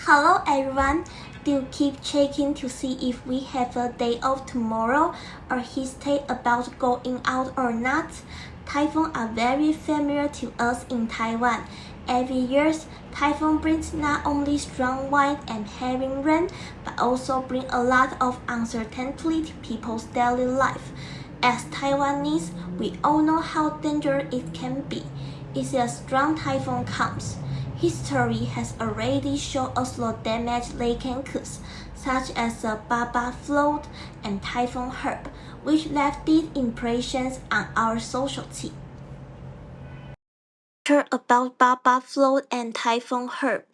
Hello everyone, do keep checking to see if we have a day off tomorrow or hesitate about going out or not. Typhoons are very familiar to us in Taiwan. Every year, typhoon brings not only strong wind and heavy rain, but also bring a lot of uncertainty to people's daily life. As Taiwanese, we all know how dangerous it can be if a strong typhoon comes. History has already shown us the damage they can cause, such as the Baba flood and Typhoon Herb, which left deep impressions on our society. About Baba flood and Typhoon Herb.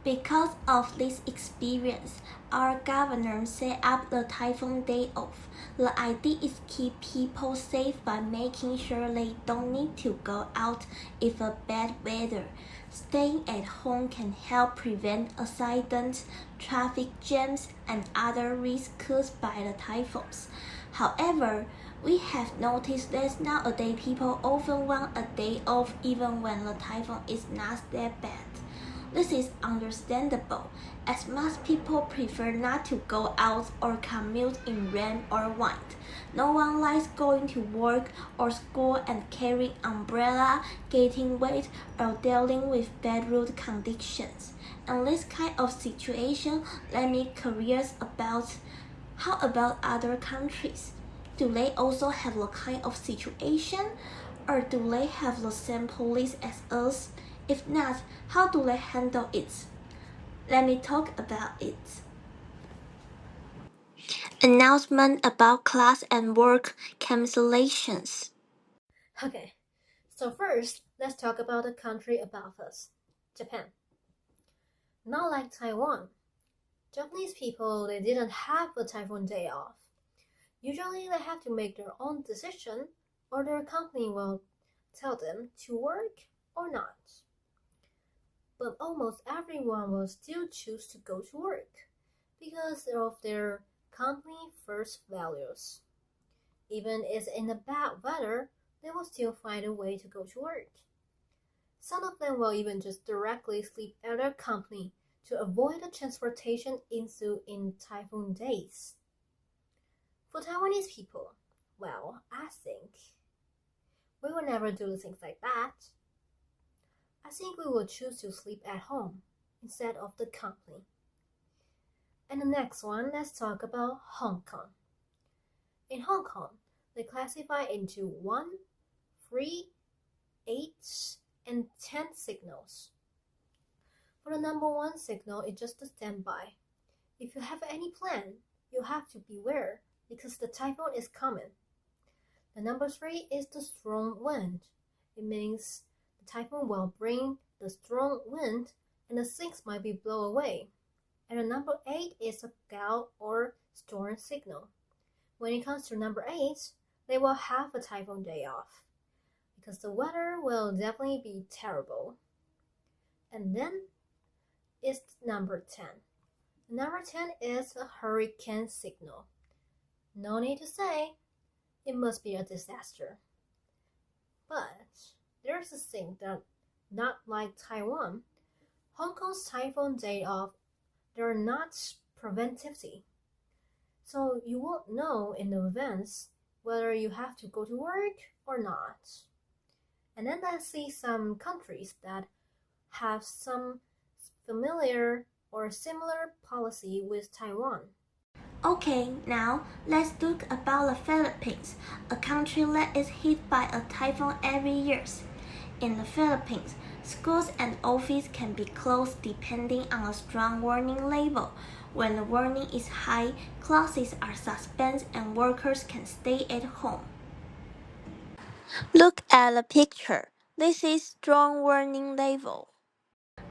Because of this experience, our governor set up the Typhoon Day Off. The idea is keep people safe by making sure they don't need to go out if a bad weather. Staying at home can help prevent accidents, traffic jams, and other risks caused by the typhoons. However, we have noticed that nowadays people often want a day off even when the typhoon is not that bad. This is understandable, as most people prefer not to go out or commute in rain or wind. No one likes going to work or school and carrying umbrella, getting wet, or dealing with bad road conditions. In this kind of situation, let me curious about how about other countries? Do they also have the kind of situation, or do they have the same police as us? If not, how do they handle it? Let me talk about it. Announcement about class and work cancellations. Okay, so first, let's talk about the country above us, Japan. Not like Taiwan. Japanese people, they didn't have a typhoon day off. Usually they have to make their own decision or their company will tell them to work or not. But almost everyone will still choose to go to work because of their company first values. Even if it's in the bad weather, they will still find a way to go to work. Some of them will even just directly sleep at their company to avoid the transportation issue in typhoon days. For Taiwanese people, well, I think we will never do things like that. I think we will choose to sleep at home instead of the company. And the next one, let's talk about Hong Kong. In Hong Kong, they classify into 1, 3, 8, and 10 signals. For the number 1 signal, it's just a standby. If you have any plan, you have to beware because the typhoon is coming. The number 3 is the strong wind. It means the typhoon will bring the strong wind and the things might be blown away. And the number 8 is a gale or storm signal. When it comes to number 8, they will have a typhoon day off because the weather will definitely be terrible. And then it's number 10. Number 10 is a hurricane signal. No need to say, it must be a disaster. But there's a thing that, not like Taiwan, Hong Kong's typhoon day off, they're not preventivity. So you won't know in advance whether you have to go to work or not. And then I see some countries that have some familiar or similar policy with Taiwan. Okay, now let's talk about the Philippines, a country that is hit by a typhoon every year. In the Philippines, schools and offices can be closed depending on a strong warning level. When the warning is high, classes are suspended and workers can stay at home. Look at the picture. This is strong warning level.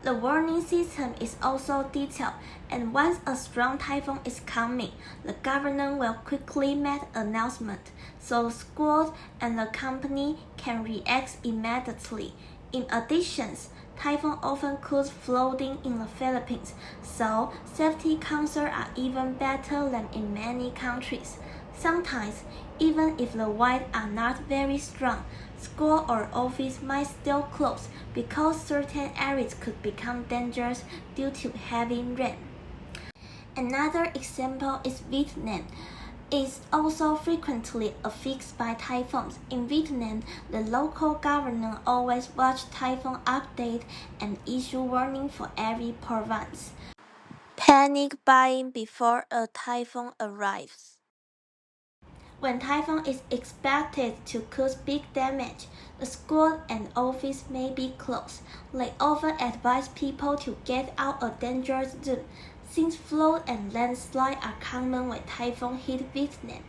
The warning system is also detailed, and once a strong typhoon is coming, the government will quickly make announcement so the schools and the company can react immediately. In addition, typhoon often cause flooding in the Philippines, so safety concerns are even better than in many countries. Sometimes, even if the winds are not very strong, School or office might still close because certain areas could become dangerous due to heavy rain. Another example is Vietnam. Is also frequently affected by typhoons. In Vietnam, the local governor always watch typhoon update and issue warning for every province. Panic buying before a typhoon arrives. When typhoon is expected to cause big damage, the school and office may be closed. They often advise people to get out of dangerous zone. Since flood and landslide are common when typhoon hit Vietnam,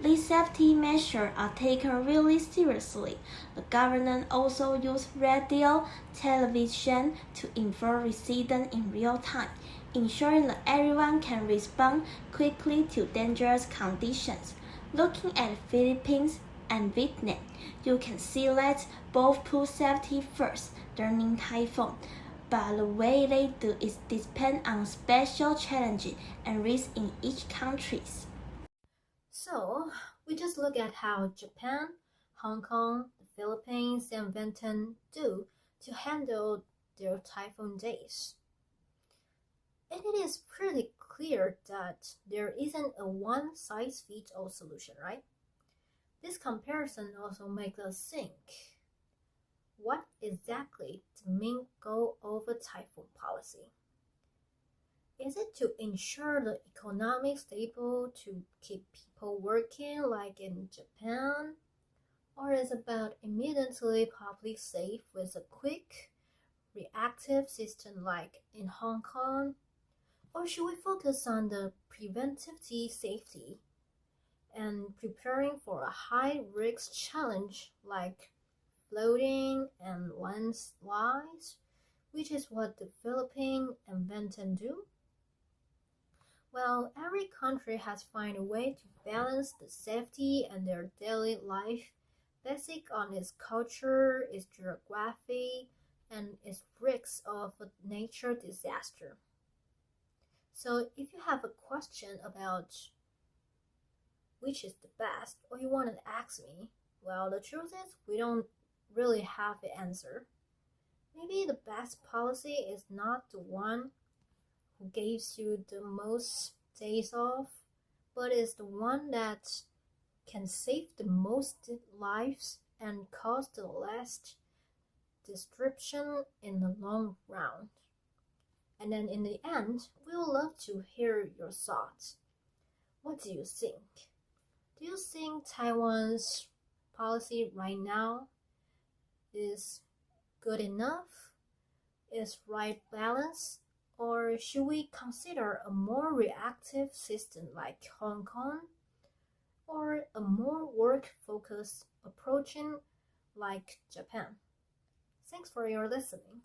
these safety measures are taken really seriously. The government also uses radio, television to inform residents in real time, ensuring that everyone can respond quickly to dangerous conditions. Looking at Philippines and Vietnam, you can see that both put safety first during typhoon, but the way they do it depends on special challenges and risks in each country. So, we just look at how Japan, Hong Kong, the Philippines, and Vietnam do to handle their typhoon days. And it is pretty clear that there isn't a one-size-fits-all solution, right? This comparison also makes us think, what exactly the main goal of a typhoon policy? Is it to ensure the economic stable to keep people working like in Japan? Or is it about immediately public safe with a quick, reactive system like in Hong Kong? Or should we focus on the preventive safety and preparing for a high-risk challenge like flooding and landslides, which is what the Philippines and Vietnam do? Well, every country has found a way to balance the safety and their daily life, basic on its culture, its geography, and its risks of a nature disaster. So if you have a question about which is the best, or you want to ask me, well, the truth is we don't really have the answer. Maybe the best policy is not the one who gives you the most days off, but is the one that can save the most lives and cause the less disruption in the long run. And then in the end, we would love to hear your thoughts. What do you think? Do you think Taiwan's policy right now is good enough? Is right balance? Or should we consider a more reactive system like Hong Kong? Or a more work-focused approaching like Japan? Thanks for your listening.